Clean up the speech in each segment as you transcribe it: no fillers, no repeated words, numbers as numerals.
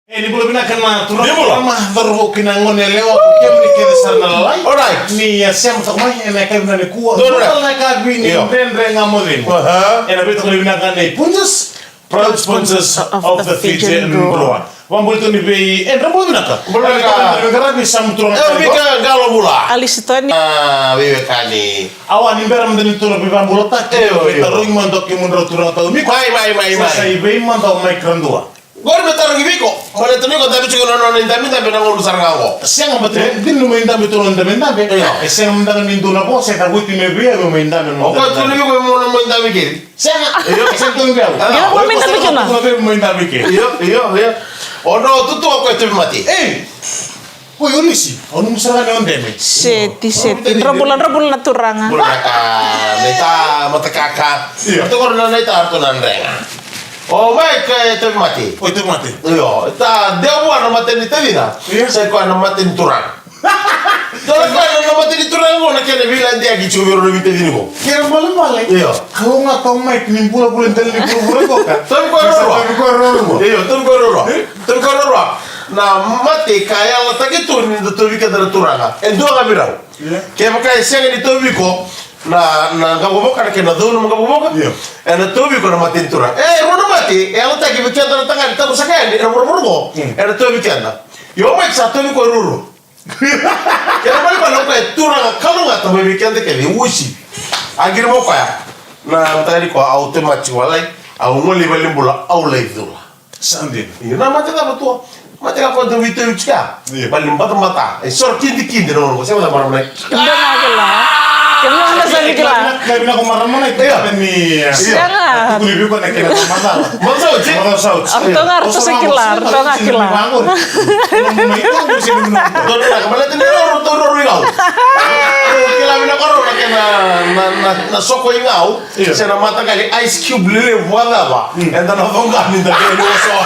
Ini belum nak kena turun Dia belum? mah terus kinangon leo kem ni kena sana lalai. Alright. Ni ya sem tak mah enak kau nak kuah. Alright. Total nak kau ni Iyo. dendre ngamodin. Enak betul lebih nak kena punches. Proud sponsors of the Fijian Broa. Wan boleh tu ni be. Rambo nak kau. Boleh nak. Negara ni sam turun. Bika galo bula. Alis itu ni. Vivekani. Awan ni beram dan turun lebih bambu letak. Taruh iman dok imun turun tahu mi. Mai. Saya be iman tahu mai kerandua. Gor betar gibi ko. Mane tumi ko tapi cukup nonon indami tapi nangol besar ngako. Siang apa tu? Din lu main dami turun dami dami. Siang mendangan mintu nabo. Saya tak buat ini biar lu main dami. O ko tuli ko mo no indami kiri. Siang. Siang tu biar. Gila mau main dami cina? Main dami ke? Iyo. O no tutu ko itu mati. Woi ulisi. Onu misalnya on demi. Seti. Rebulan naturangan. Bulaka neta mata kakak. Itu kor na neta arto nanrenga. Oh baik itu mati. Oh itu mati. Iyo, ta dewa na mati ni tevina. Saya ko na mati ni turang. Kalau ko na mati ni turang ko na kene bilang dia gitu biru ni tevini ko. Kira malam. Iyo. Kalau nggak tahu main ni bulan tadi bulan kok kan? Tapi ko roro. Iyo, tum ko roro. Na mati kaya la takitu ni to vika dara turanga. Endo ga birau. Kaya maka siang ni to viko na gaboboka na kena dono gaboboka. Ena to viko na mati turang. Rono mati, ela taki vika dara tanga ta busaka ni roro. Ena to vika na. Yo mai sa to viko roro. Kaya mali ba lokay turanga kalunga to vika de kele usi. Agir mo kaya. Na tadi ko automatic walai au ngoli balimbula au laidula. Sandin. Na mati ta betul. Mati apa tu itu juga? Paling mata. Sor kindi dong. Saya mau marah Kena lah. Kena mana saya kira. Kayak bilang kemarin mana itu ni. Jangan. Aku lebih kau nak kena masalah. Masa uji? Arto ngar tu sekilar. Kembali tu dia orang ingau. Kila mina karo na soko ingau. Saya mata kali ice cube lele wala ba. Enda na vonga minta dia so.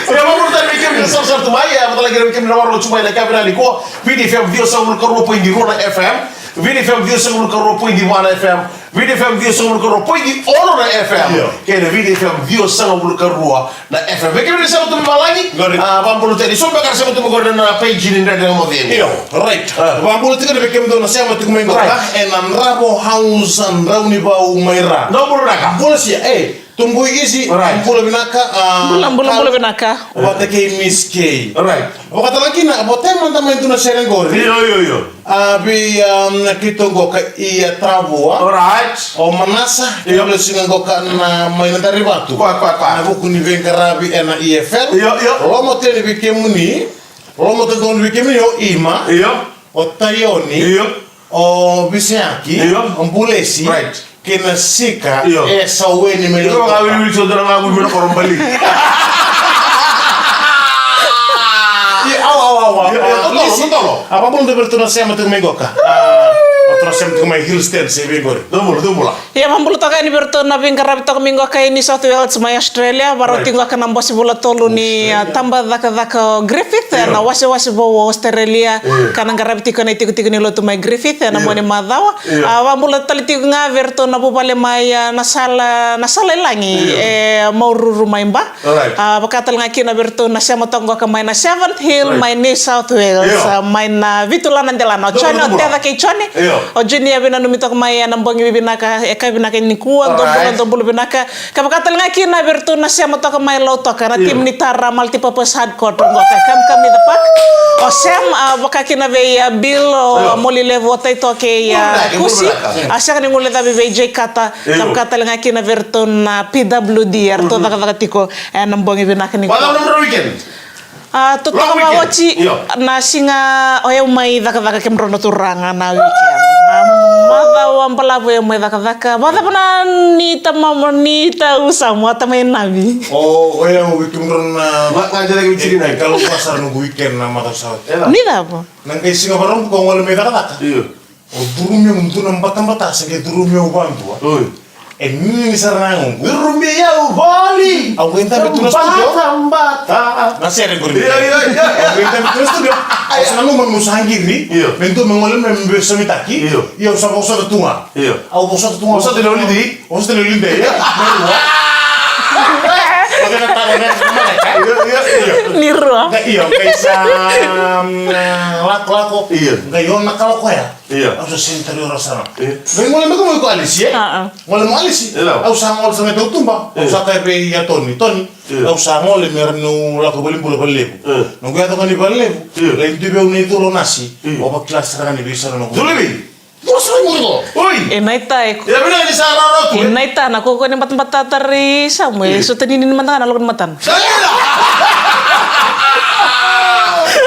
Siapa pun tak mikir besar tu maya, mata lagi mikir nama orang cuma nak kabel ni ko. VDFM dia sangul karo point di Rona FM, VDFM dia sangul karo point di Wana FM, VDFM dia sangul karo point di Olona FM. Kena VDFM dia sangul karo na FM. Mikir ni sama tu malangi. Bambu tadi so bakar sama tu mengorder na page ni dengan model. Iyo, right. Bambu tu kan bikin tu nasi sama tu main kau. Enam rabo hausan rauni bau merah. No bulu nak. Boleh sih, tunggu isi. Boleh binaka. Bulan boleh benaka. Wata ke Miss K. Right. Waktu lagi nak, botem mantap main tu nasi renggori. Iyo. Abi kita go ke iya trabu. Alright. O manasa. Iya boleh singa go ke na main dari batu. Kuat. Na buku ni bengkarabi ena IFL. Iyo. Lomo tele bikin muni. Lomo tele bikin muni o ima. Iyo. O tayoni. Iyo. O biseaki. Iyo. O mbulesi. Right. Kena sika. Iyo. Saweni Itu melio. kawin wil saudara ngaku mina korom balik. Tolo. Apa pun tu bertuna sama tu mengoka. Terus sama tu main Hillsdale sebegor. Dumula. Ya mambulu toka ni berto na bingkar rabi toka minggu kaya ni South Wales mai Australia baru tinggal ke nambah sebulan tolu ni tambah daka Griffith na wasi bawa Australia karena ngarabi tika na tiku ni lo tu mai Griffith na mo ni madawa mambulu tali tiku nga berto na bupale mai nasala langi mau ruru mai mba bakatal nga kina berto na siya motongo ka mai na Seventh Hill mai ni South Wales mai na vitulanan delano chone o teda kay chone o jini ya bina numito kumaya nambongi binaka binaka ni kuan dombolo binaka kapakatal nga kina bertu na siya moto kumaya loto kana tim ni tara multipurpose hardcore ngoka kam ni dapak o sem baka kina be bill o moli levo tay to ke kusi asya ni ngule tabi be J kata kapakatal nga kina bertu na PWD arto daga tiko nambongi binaka ni Wala nomor weekend. Totoo mawachi na singa oya mai daka kemrono turanga na weekend. Mada wampalapo yung may daka mada pana nita usam wata may nabi. Oh, oya weekend na. Ngajak lagi ciri naik. Kalau pasar nunggu weekend na mata sawat. Nida po. Nang kay singa barong kung wala may daka. Iyo. O durumyo untuk nambata sige durumyo bantu. Ini sarang. Rumia ubali. Aku entah betul studio. Bata. Masih ada gurih. Iya. Aku entah betul studio. Aku selalu menusangiri. Iya. Bentuk mengolem membesemitaki. Iya. Iya usah tunga. Iya. Aku usah tunga. Usah tidak lidi. Usah tidak lidi ya. Bagaimana tangannya? Iya. Irua. Nggak iya, kayak lako-lako. Iya. Nggak iya, nakal ko ya. Iya. Aku sa interior sana. Iya. Nggak ngoleh mereka mau ikut alis ya. Ngoleh mau alis. Iya. Aku sa ngoleh sama itu tumba. Aku sa kayak ya Tony. Iya. Aku sa ngoleh merenu lako balik bola balik. Iya. Nunggu ya tuh kan di balik. Iya. Lain tu bau nih tuh nasi. Iya. Obat kelas sekarang di bisa nunggu. Dulu Terus lagi mau itu. Oi. Naita Ya benar di sana rot. naita na ko ni matan tari samu so tani ni matan na logon matan. Saya lah.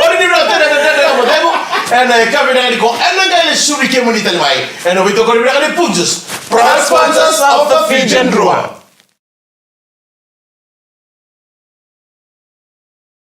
Ori di berarti ada motivo. Kami dengan di ko. Nggak ile subi ke monita mai. Itu kau bilang ada punjus. Proud sponsors of the Fijian Rua.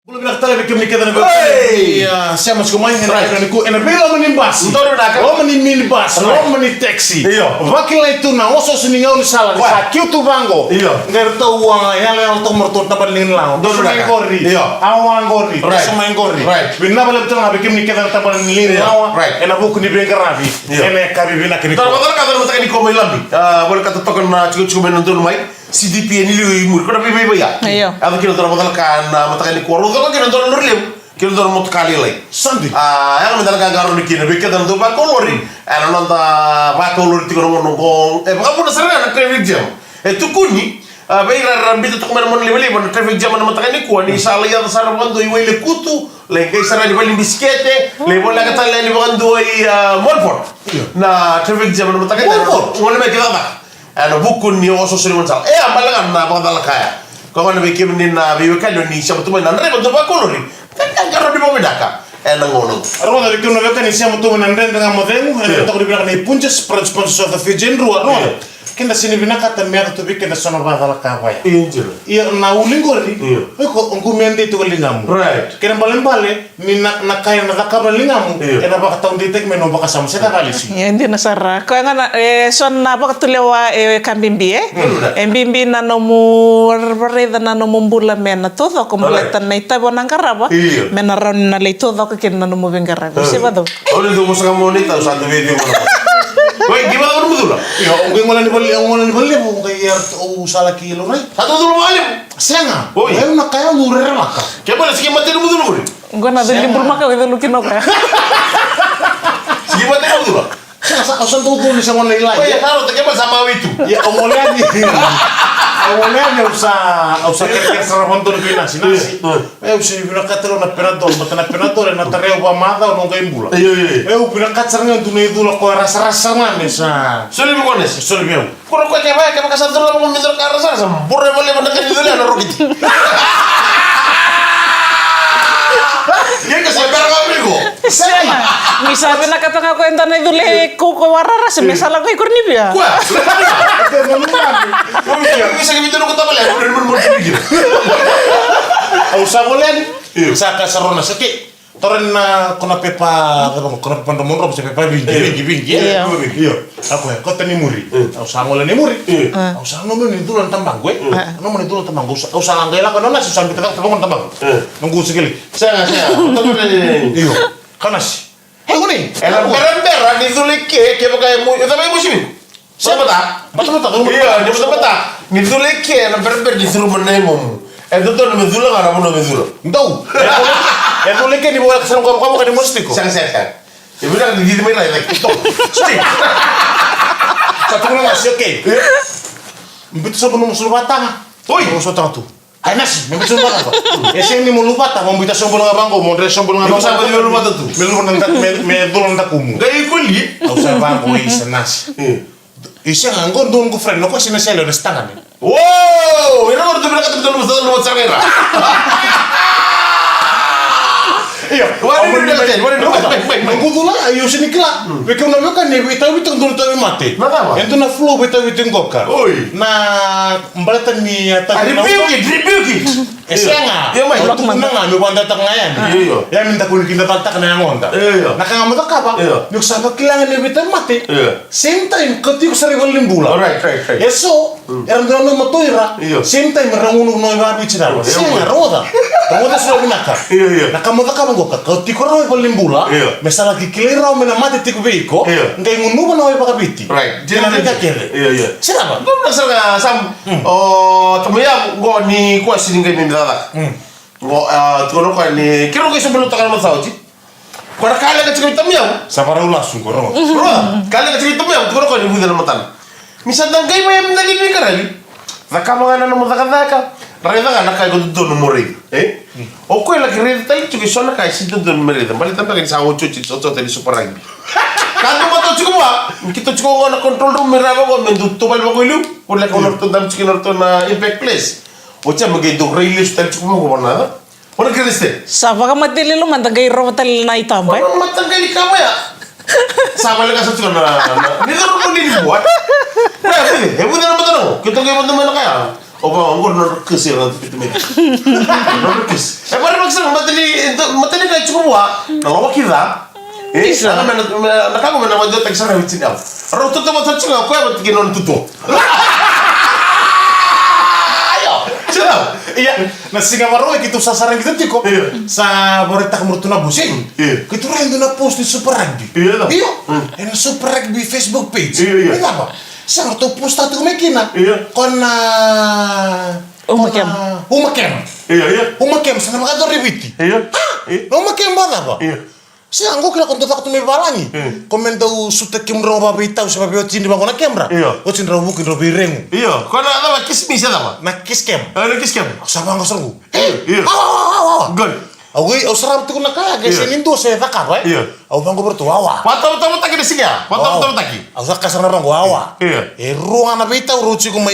Belum bilang tali bikin mikir dan Hey! iya, saya masuk main Right. enak ku enak bela menibas. Betul, benar. Lo minibas, Right. lo taxi. Iya. Wakil itu na oso siningau ni salah, Wah. sa kiu tu bango. Iya. Ngar tau uang ya le to mertu taban lin lao. Betul, benar. Gori. Iya. Awang gori, Right. sama gori. Right. Binna bala betul na bikin mikir dan taban lin Iya. lao. Right. Enak buku ni bengkar nabi. Iya. Enak kabi bina kini. Kalau kata mata ini kau lambi. Boleh kata token cukup menonton mai. CDP ini liu imur. Kau nabi bayi ya. Iya. Atau kita tahu kan mata ini kuaru. Kalau kita nonton nurliu. Kita tahu mut kali lagi. Sandi. Yang kita kan garu di kini. Bikin tentu pak kolori. Nonton pak kolori tiga nomor nongkong. Bukan pun dasarnya anak traffic jam. Itu kunyi. Bayi rambi itu kemarin mau lima traffic jam mana mata ini kuani. Salah yang dasar bantu iwai lekutu. Lengkai sana di balik biskete. Lepas lagi kata lain di bantu molpot. Nah traffic jam mana mata ini. Molpot. Mulai kita apa? Bukun ni oso sering mansal. Ambalangan na bakal kaya. Kau kan bikin ni na biwe kan ni siapa tu mana? Nandre bantu pak kolori. Kan karo di bawah daka. Ngono. Arwah dari kau nak kan isi amu tu menandeng dengan modemu. Enak tak dibilang ni punjas sponsor of the Fijian Rua. Kenda sini bina kata merah tu bikin sono bakal kawai. Injil. Iya, na uling gori. Iya. Kok engku mende itu lingamu. Right. Kena balen ni nak kaya nak kabel lingamu. Iya. Kena baka tahu detek meno baka sama saya kali sih. Ya ndi nasara ko nga son na ba tulewa kambimbi embimbi na no mu reda na no mbula mena todo completa na ita bonangaraba Iya. mena ron na le todo ko ken na no bengaraba se bado. Oleh tu musa kamu ni tahu satu video mana. Woi, gimana kamu betul lah? Iya, engku ngolan di bali bu kaya salah kilo rai. Satu dulu malam. Senga. Oh, iya. Ayo nak kaya murah maka. Coba lah sikit mati dulu dulu. Ngo na dali burma ka wedo lukino ka. Sikit mati dulu lah. Senga sa asan tu ni sa ngonai lai. Oh ya taruh tak kemana sama itu. Ya omolean ni. Omolean ya usa kerja sarapon tu nasi. Usa pinakatero na penadol, bata na penadol na tareo ba mada o ngai mbula. Iya. Pinakatsar nga tu na idula ko rasa-rasa nga ni sa. Sulit bukan es. Sulit biau. Kurang kau cewek, kamu kasar dulu mau minta karena sana sempurna boleh mendekat itu lah narok itu. Dia kasih berapa minggu? Sama. Misabi na katanga ko enta na idule ko warara se mesala ko ikur ni bia. Wah, bisa kita nunggu tambah lagi, udah mau mikir. Usa bolean. Sa kasarona sakit. Toren na kona pepa, kona pepa ndomon rob se pepa bingi. Iya. Iya. Aku ya kota ni muri. Usa ngole ni muri. Usa no ni dulan tambang gue. No ni dulan tambang usa langgela kono na susan bitak tambang tambang. Nunggu sekali. Saya. Iyo. Kanas. Hei guni. Enak beran itu leke, kayak pakai itu apa musim? Siapa tak? Betul. Iya, dia betul tak. Itu leke, enak beran disuruh menengok. Itu tuh nama dulu nggak nama dulu. Tahu. Ya tu leke ni buat kesan kamu kan di mustiko. Saya. Ya benar di mana lagi? Stop. Satu bulan masih oke. Betul sa bunung sulbatang. Oi. Sulbatang tu. Ay nasi, may betul ba ka? Ese ni mo lupata, mo bita sa bulong abang ko, mo dre sa bulong abang. Sa bulong lupata tu. Me dulong ta kumu. Gaya kuli. Au sa bang ko isa nasi. Isa nga ngon don ko friend no ko sinaselo na stangan ni. Wow, ini baru tuh berangkat betul luar sana. Iya, Wadi baik. Mangkudula ayo sini kela. Beka na beka ni bita bita dulu tawi mate. Kenapa? Ento na flow bita bita ngoka. Oi. Na mbalatan ni ata. Review. Esenga. Iya, Mai. Ulak na nga mi banda ta ngayan. Iya. Ya minta kun kinda taltak na ngonda. Iya. Nakangamata ka ba? Iya. Yung sama kilangan ni bita mate. Iya. Same time kati ko sari walim bula. Right. Eso, eram dono matoira. Iya. Same time ranguno no iba bicara. Senga roda. Roda sudah binaka. Iya. Nakamata ka ba kau tiko raw walim bula. Iya. Mesala ki kilera mena mate tiko beiko. Iya. Ngai ngunu ba na iba kabiti. Right. Jadi nanti kere. Iya. Sira ba? Itu berasal ke sam. Oh, temunya gua ni kuas sini kayak minta tak. Kono ko ni kiro ko sebelum takkan masauji. Kono kala ka cerita miau. Sapara langsung kono. Kala ka cerita miau kono ko ni budan matan. Misal dangay may mnali bikarali. Zakamanga na mo zakadaka. Reda ka nakay ko doon mori. O ko la kireta tali tuki sona kay sinto doon mori. Bali tampa kan sa ocho chito tali super rugby. Kado mo to chukuma. Kito chuko na control room miraba ko mendu tubal ba ko ilu. Ko la kono to dam chikin to na impact place. Ocha magay do release tali chukuma ko na. Ona kriste. Sapa ka madili lo mandagay rotal na itambay. Ona matanggali ka ya. Sama lang sa chukuna na. Ni ro ko ni buat. Eh, bukan apa tahu. Kita kayak teman kaya. Oh, anggur nor kesir nanti kita main. Nor kes. Baru maksud materi kayak cukup wa. Kalau kita, nak aku mana wajah tak sana vicin al. Kalau tuh tempat tercung aku yang bikin non tutup. Ayo, coba. Iya, na Singapura lagi itu sasaran kita tiko. Sa borita kamurtuna busing. Kita orang na post di Super Rugby. Iya. Ini Super Rugby Facebook page. Iya. Ini apa? Sa to post tu mekina. Kona Umakem. Umakem sana makato ribiti. Umakem ba ba? Si anggo kila konto faktu me balangi. Komento sutek kimro ba bita usah ba cindi ba kona kemra. O cindra bukin ro bireng. Iya, kona apa kismis apa? Na kiskem. Kiskem. Sa bangga serbu. Iya. Good. Awai, seram tu nak kaya kesin itu saya tak apa. Iya. Aku bangga bertuawa. Patau tak di sini ya. Patau taki. Aku tak kasar orang gua. Iya. Ruang anak bita uruci ku mai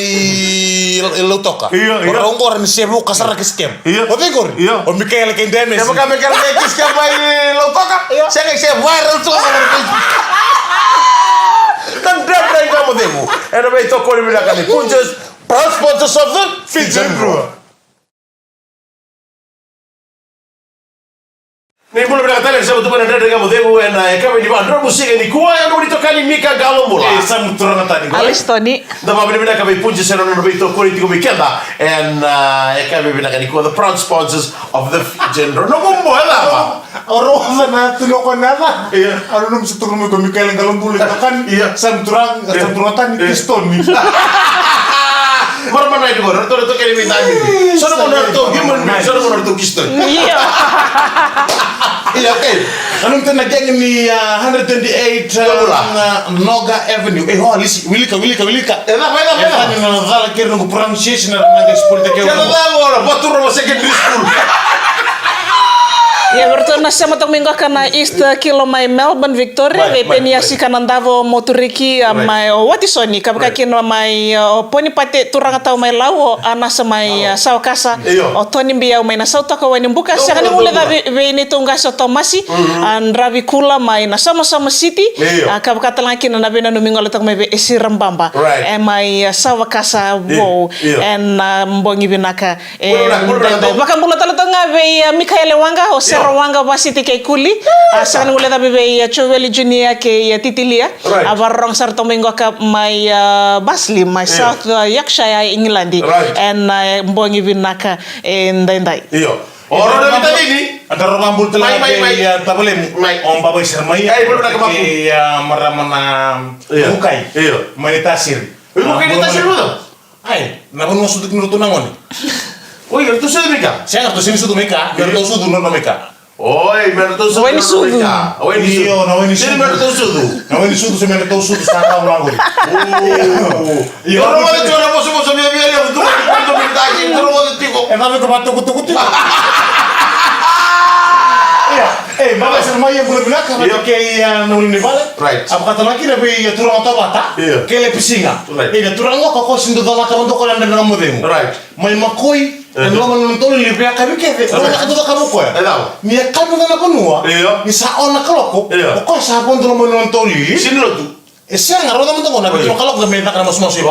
lautoka. Iya. Orang orang ni sebu kasar ke skem. Iya. O tegor. Iya. O Mikael ke demes. Siapa kami kan ke skem mai lautoka? Saya viral tu kan dari kamu demo. Era baik toko ni bila kali. Punches proud sponsors of the Fijian Brewer. Ni boleh berkata lagi saya betul benar dari kamu demo na kami di bandar musik ini kuah yang boleh tokali Mika Galombola. Sam turun tadi. Alis Tony. Dapat benar kami punches yang orang baik toko ini kami kenda and kami benar kali kuah the proud sponsors of the Fijian Brewer. No kumbo apa? Orang sana tu lokon apa? Iya. Aduh nung seturun mo ko Mikael galong bulik kan. Iya. Sam turun tadi piston ni. Mana itu orang tu kali minta ini. Soalnya mana tu human being, soalnya mana tu piston. Iya. Iya, oke. Anong ta nageng ni 128 Noga Avenue. Lisi, wilika. Enak. Na dala kero ng pronunciation na nag-export ke. Kaya orang batur rumah secondary school. Ya berarti nasa matang minggu kana East Kilo mai Melbourne Victoria VPN ya si kanandavo motoriki mai watisoni kabka kino mai poni pate turang atau mai lawo anasa mai saukasa o toni biya mai na sauta ka wani buka sakani mule da veni tunga so tomasi an ravi kula mai na sama city kabka talang kino na bena no mingo letak mai esiram bamba mai saukasa wo en mbongi binaka baka mula talatanga ve Mikael Wanga o Rawanga basiti kay kuli asan ngule tabi be Choweli Junior kay Titilia abarong sarto mingo ka may Basli may South Yorkshire England and mbongi binaka ndai iyo orang dari tadi ini ada orang bul telah kay tabule om babay sermay kay maramana bukai meditasir meditasir dulu ay nabon mo sudut minuto nangon Oi, itu sudah mereka. Saya nggak tahu sini sudu mereka, nggak tahu sudu nona mereka. Oi, mereka tahu sudu. Weni sudu. Iyo, na weni sudu. Jadi mereka tahu sudu. Na weni sudu, saya mereka tahu sudu sekarang ulang lagi. Iyo, orang mana cuma bos biar yang betul betul minta aja, terus mau tiko. Tapi kebatuk. Iya, bapak sama yang boleh bilang kalau kayak nulun di balik. Right. Apa kata lagi nabi ya turang atau bata? Kayak lepisinga. Iya, turang lo kok sindu dalam kamu tuh kalau anda dengan modemu. Right. Mai makoi. Dan lo menonton lebih kamu kayak, lo nak tuh kamu kok ya? Tahu. Nia kamu kan apa nua? Iya. Ni saon nak keloko. Iya. Kok siapa tuh menonton lili? Sini lo tuh. Siya nga, rawat naman ito ko, nabigyan kalau kung may nakaramos mo siya.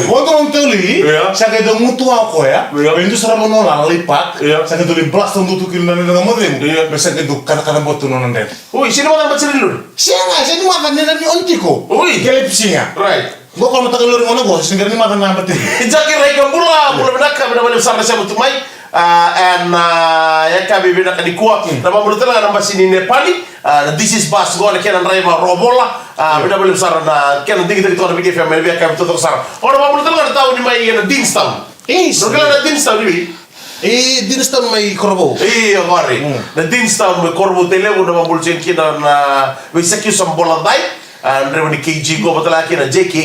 Kung ito nung tuli, siya kayo daw mutu ako ya, pinto sa ramon mo lang, lipat, siya kayo daw blast ng tutukin na nila mo din, basta kayo kana-kana boto na nandun. Uy, sino mo naman sila lul? Siya nga, siya naman nila ni onti ko. Uy! Kelipsi nga. Right. Gua kalau matagal lori mo na go, singgir ni matan na batin. Jaki ray gambula, mula benaka, benar-benar sana saya betumai, and ya kami benar di kuat. Nama menurut lah nama sini Nepali. This is bas gua nak kena ray robola. Benar-benar besar na kena tinggi itu orang bikin family biar kami tutup besar. Orang menurut lah tahu ni mai Dinstown. Nukila na Dinstown ni. Dinstan may korbo. Iya kori. Na Dinstown may korbo tele mo na mabulsin kina na may sakyo sa Bolanday. Andre mo ni KG ko patala kina JK.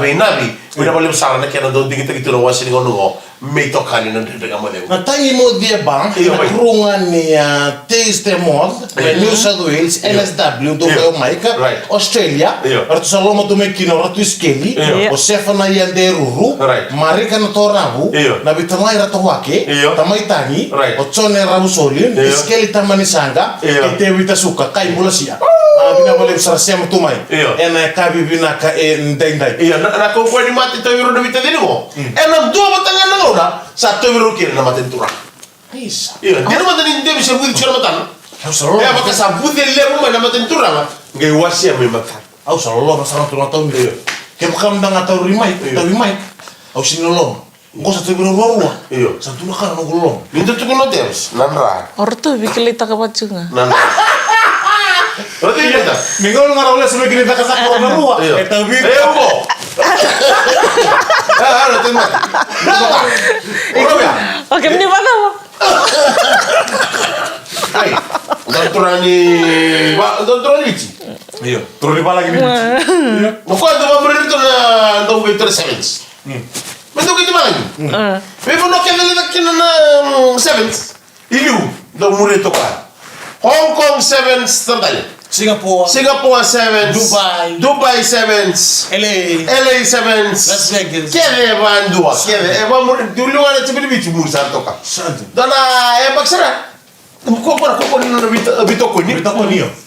May nabi. May nabalim sa na kina doon dingit gitu na wasin ko nungo. May tokani na dito mo dew. Na tangi mo dia bang, kurungan ni Taste Mod, New South Wales, NSW, do Mike, Australia. Arto sa loma do may kinora tu skeli. O sefa na yande ruru. Mari kana to rabu. Na bitamay rato wake. Tamay tangi. O tsone rabu solin. Skeli tamani sanga. Ete wita suka kai mula siya. Binabalib sa siyam tumay. Ena kabi binaka ndendai. Iya, na ko ni mati to yuro na bita din mo. Ena do batangan na na sa to yuro kira na matin tura. Isa. Iya, di na matin hindi bisa budi chura matan. Salo. Ya baka sa budi leru na matin tura ma. Ngai wasi may matan. Au salo masarap tu natong dia. Ke bakam dang atau rimai, tahu rimai. Au sinolong. Ngo sa tu biro roa. Iyo. Sa tu nakana ngulong. Minta tu kuno terus. Nanra. Orto bikilita ka pacunga. Nanra. Berarti kita. Minggu lu ngarau le sebelum kita kasak roa. Tahu biro. Ugo. Ada teman. Orang ya. Oke, ini mana mo? Hai. Dontorani ci. Iyo. Turun di bala gini. Mo ko do mamre to na do Winter Sevens. Mas do que lagi? Vivo no kena na Sevens. Ilu do mure to ka. Hong Kong Sevens tandanya. Singapore Sevens. Dubai Sevens. LA Sevens. Las Vegas. Kere bandua. Kere mure dulu ana tibili bitu mur sa to ka. Dana baksara. Ko ni na bito ko ni.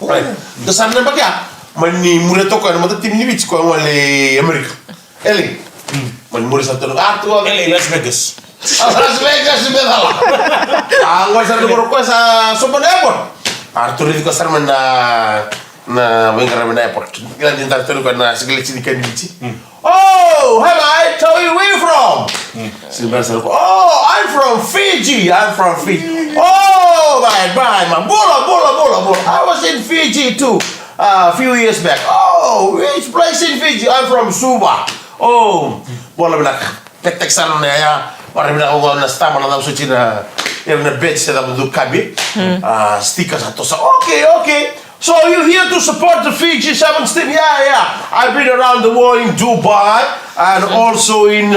Right. Da sanna bakya. Mani mure to ka na mata tim ni bitu ko wale America. LA. Mani mure sa to ka to Las Vegas. Las Vegas bedala. Angwa sa ko sa Sopan Airport. Arthur itu kasar na wengara na airport. Kila din tar telu na segala sini kan dici. Oh, have I told you where you from? Silver sir. Oh, I'm from Fiji. Oh, bye, man. Bola. I was in Fiji too. A few years back. Oh, which place in Fiji? I'm from Suva. Oh, bola bilang petek sana ya. Orang bilang oh na stama na suci na. Even a bed set up with Kabi, stickers at us. Okay. So you're here to support the Fiji Sevens team? Yeah. I've been around the world in Dubai and also in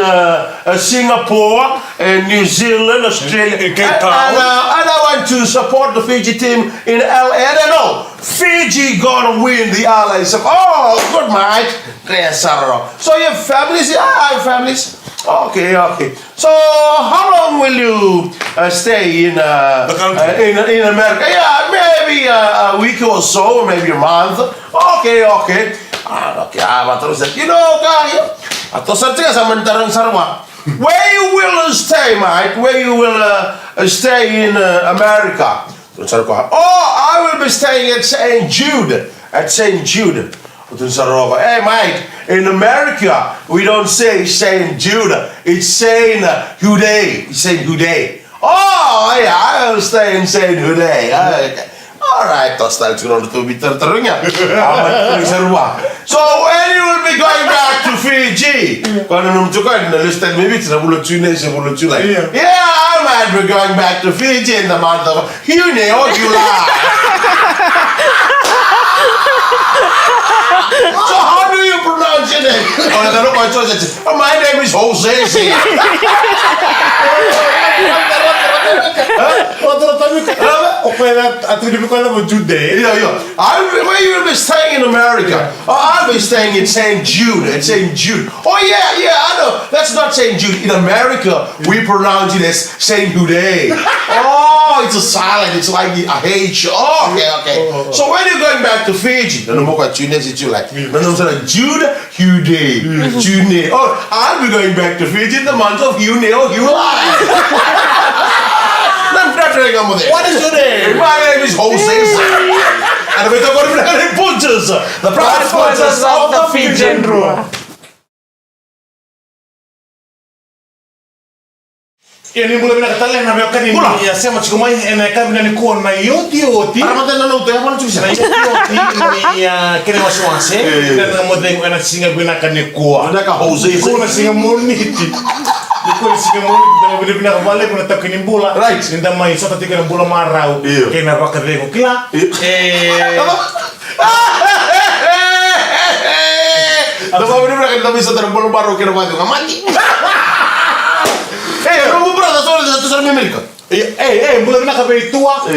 Singapore and New Zealand, Australia, Cape Town. And I went to support the Fiji team in LA. I don't know. Fiji gonna win the LA. So, oh, good mate. So you have families? Yeah, I have families. Okay. So how long will you stay in America? Yeah, maybe a week or so, maybe a month. Okay. You know, guy. Atau saja sementara sarwa. Where you will stay, mate? Where you will stay in America? Oh, I will be staying at St. Jude. Hey, mate, in America, we don't say St. Jude. It's St. Hude. Oh, yeah, I will stay in St. Hude. Okay. All right, tostal turun tu bitter terunya. So when you will be going back to Fiji? Kalau nunjukkan na listan maybe tidak bulan Juni, sebulan Julai. Yeah, I might be going back to Fiji in the month of June or July. So how do you pronounce your name? My name is Jose. Where you will be staying in America? Oh, I'll be staying in St. Jude. Oh yeah, I know. That's not St. Jude. In America, we pronounce it as St. Hude. Oh, it's a silent. It's like a H. Oh, okay. So when you're going back to Fiji, Jude, Hude. Oh, I'll be going back to Fiji in the month of June or July. What is your name? My name is Jose. And we're talking about the Punches, the proud sponsors of the Fijian Rua. Ini mulai nak katakan nak biarkan ini ya saya macam main enak ni kuat na yoti. Ramatan na luto, apa nak cakap? Yoti ya kena masuk dan kemudian enak singa gunakan ni kuat. Ada kah Jose? Kuat singa murni. Kuat moni kita benar-benar kembali kuna tak kini bola. Right. Ninda mai sota tiga bola marau. Kena bakar dego kila. Dapat benar-benar kita bisa terlalu baru kena mati. Kamu berapa soal satu soal Amerika? Bulan nak kabeh tua.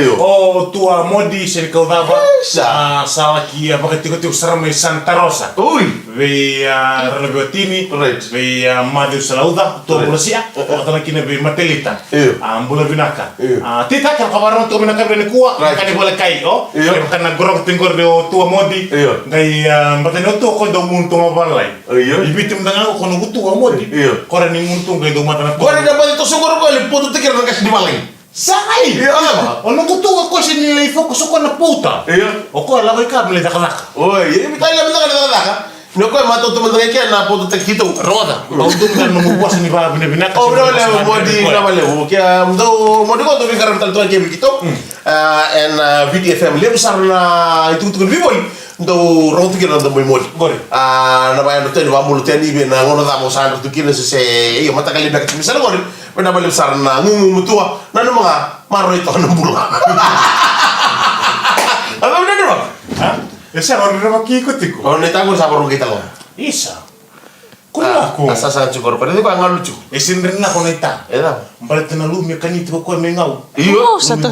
Tua modi sen kau dava. Salah kia pakai tiga seram Santa Rosa. Ve Renobotini, ve Madu Salauda, tua Rusia, atau lagi nabi Matelita. Bulan binaka. Tita kalau kawaran tua binaka berani kuat, kan boleh kai karena gorok tinggal do tua modi. Gai bateno tua kau do muntung abalai. Ibitim dengan aku nunggu tua modi. Koran ni muntung gai do mata. Koran dapat itu sungguh kau liputu tikir nak kasih di malai. Sai! Ono kutuga ko si nilay fokus ko na puta. O ko ala ka bile dakalaka. Ini bitay lang dakalaka. No ko matutuman kaya na puto takito. Roda. Bautum kan numubuas ni ba binaka. Wala modi na mali. Kaya modi ko to bikaram tal tuan kemi kito. And VTFM le besar na itu biboy. Do rotu kira do modi. Na ba no teni ba mulu teni be na ngono da mo sa to kira se iyo mata kali bak misal ngori. Pernah balik besar na ngumu mutua na no mga maro ito ng bula. Apa benar dong? Hah? Esa orang orang kikut iku. Oh neta ko sa barong kita ko. Isa. Kuna ko. Asa cukor pero ko ang lucu. Esin rin na ko neta. Eda. Balik na lumi kanito ko mengau. Oh, satu.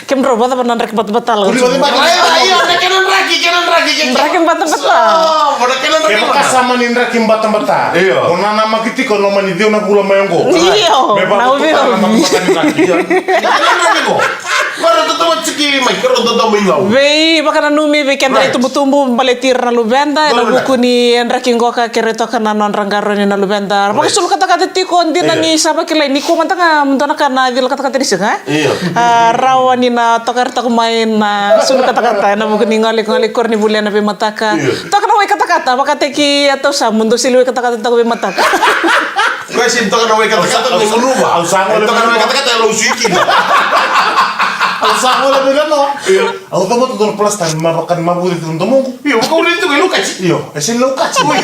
Kem robot apa nanrek batal-batal. Ayo, kanan raki. Rakim batal-batal. Oh, kanan raki. Kaya kasama ni rakim batang-batang. Kona nama kiti ko no mani dio na gula mayongo. Mau Baru tu teman ciki, mikro tu tahu mingau. Vei bakanan numi ve kendra tumbu-tumbu baletir na lubenda na buku ni raking goka kereto kana non ranggaro ni na lubenda. Bakit sul kata-kata ti ko ndi na ni saba kila ni ko mantanga mundona kana dil kata-kata di sega. Rawani na tokar tak main na sul kata-kata na buku ni ngalik-ngalik kor ni bulan na be mataka. Tokar na kata-kata bakate ki atau sa mundo silu kata-kata tak be mataka. Kau sih tokar na kata-kata ni ngurubah. Tokar na kata-kata lo suiki. Alsa ko lang nila no. Ako tamo to don plus time mabakan mabuti don tomo. Kau ulit tu kau lukas. Ese lukas. Hindi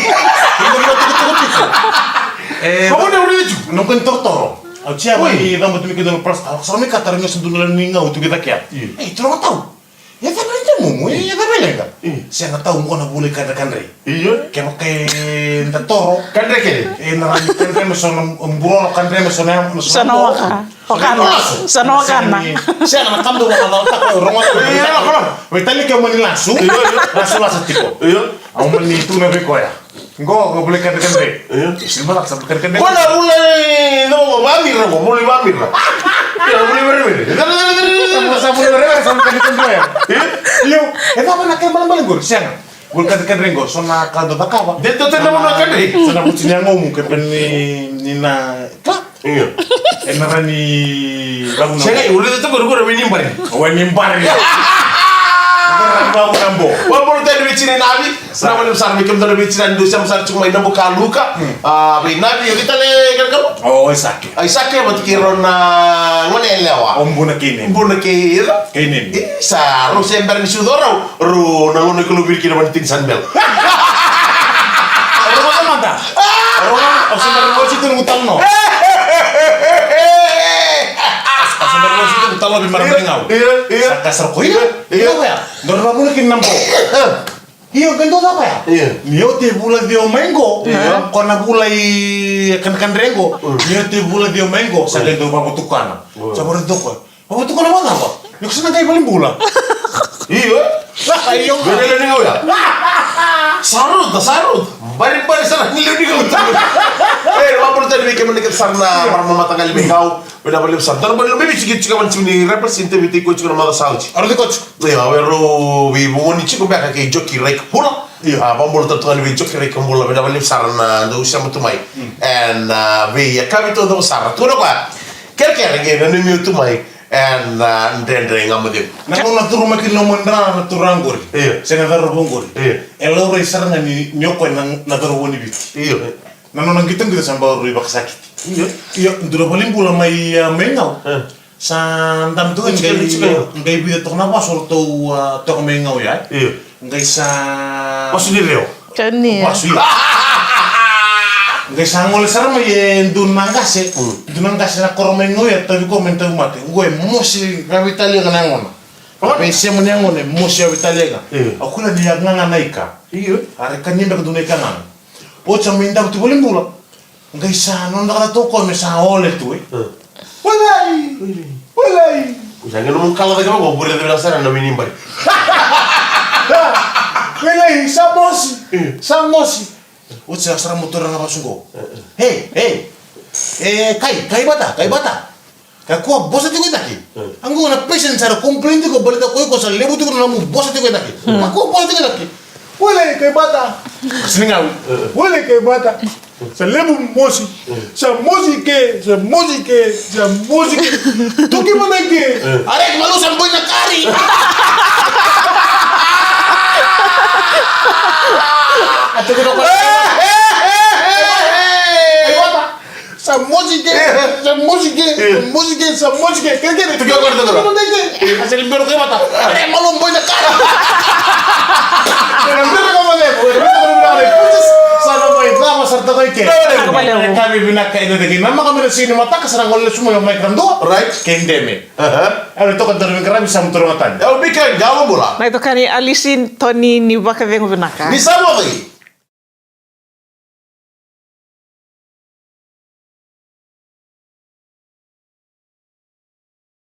mo tuko. Kau na ulit tu. No kan tortoro. Au chia ni damo tu mi don plus time. Sa mi katar nyo sundu lang ninga tu kita kya. Tro tau. Ya ta bali mo, ya ta bali ka. Siya na tao mo na bulay ka kan re. Kaya kay na toro. Kan re kaya. Na kan mo son buron kan re mo son Sanoa ka. Sanoa ka na. Siya na kamdo mo ka ta ko ronga. Wait tali ka mo ni lasu. Lasu tipo. Ang mani tu na be ko ya. Go boleh kan re. Silma tak sabkan kan. Ko na bulay no bamir mo, bulay bamir. Ya bulay bamir. Sama kan ya. Yo, eta apa nak malam-malam gor siang. Gol kan rengo sona kaldo bakawa. Dito tena mo na kan re. Sona mutinya ngomong ke ni na. Iya. Enarani bangun. Saya ulit itu guru-guru menimbar. Menimbar. Bangun nambo. Walaupun tadi bicinin nabi, selama ni besar mikir tadi bicinin dosa besar cuma indah buka luka. Nabi kita le kan kamu. Oh, Isake. Isake buat kiron na ngone lewa. Ombu na kini. Ombu na kini. Kini. Sa ru sembar ni sudoro ru na ngone kelubir kira banting sanbel. Rumah mana? Rumah sembar bos itu ngutang no. Sembar bos itu ngutang lebih marah ngau. Iya. Kasar ko iya. Iya ya. Dorba mo kin nampo. Iyo ganto apa ya? Iya. Nio te bula dio mengo. Kona bulai kan rengo. Nio te bula dio mengo. Sa do babutukana. Sa bor do ko. Babutukana mana ba? Yo sana kay baling bula. Iyo. Ayo. Bele ni ya. Sarut. Bari sana ni ni ngau. Walaupun tadi mikir menikah sarna marma mata kali ngau. Beda balik besar. Dan balik lebih cikgu macam ni representativity coach dengan mata sauci. Ada coach. Ya, weru bibu ni cikgu berkah ke joki rek pula. Pembulu tertuan lebih joki rek pula. Beda balik besar na do usia mutumai. And we kami tu do besar. Tu nak apa? Kira-kira lagi na ni mutumai. And ndendre ngamudim. Nak nak turun makin nomondra nak turun anggur. Saya nak turun anggur. Elo reser ngani nyoko na turun woni bit. Nano nang kita sampai baru ibak sakit. Iya, dulu paling pula mai mengau. Sa ndam tu ngai bi tok na pasor tu tok mengau ya. Ngai sa Pasu di reo. Kani. Pasu. Ngai sangol sarama ye dunangase na koromengo ya tabi komenta mate ngoe mosi gravitalia kana ngona pe se monyangone mosi gravitalia akula ni nganga naika iyo are kanyembe kudunaika ngana ocha minda tu bolimbula ngai sano ndaka to ko me sa ole tu walai Jangan ngomong kalah lagi mau boleh bilang sana na minimbari. Walai samosi ocha sara motor nga basungo hey kai bata ka ko bosa tigo daki ango na patient sara complaint ko balita ko sa lebu tigo na mo bosa tigo daki ka ko bosa tigo daki wala kai bata singa wala kai bata sa lebu mosi sa musike tu ki mana ke arek malu sampai na kari atau kita sa musike kaya itu kaya kaya itu asal libero kaya mata malu boy na kari libero kaya mata sana boy drama sarta kaya kami binak kaya itu dagi nama kami sini mata kasarang oleh semua yang main kando right kendeme ada itu kan terus kami bisa muter mata Ya bikin jauh bola. Na itu kani alisin Tony ni baka vengo vinaka. Bisa lagi.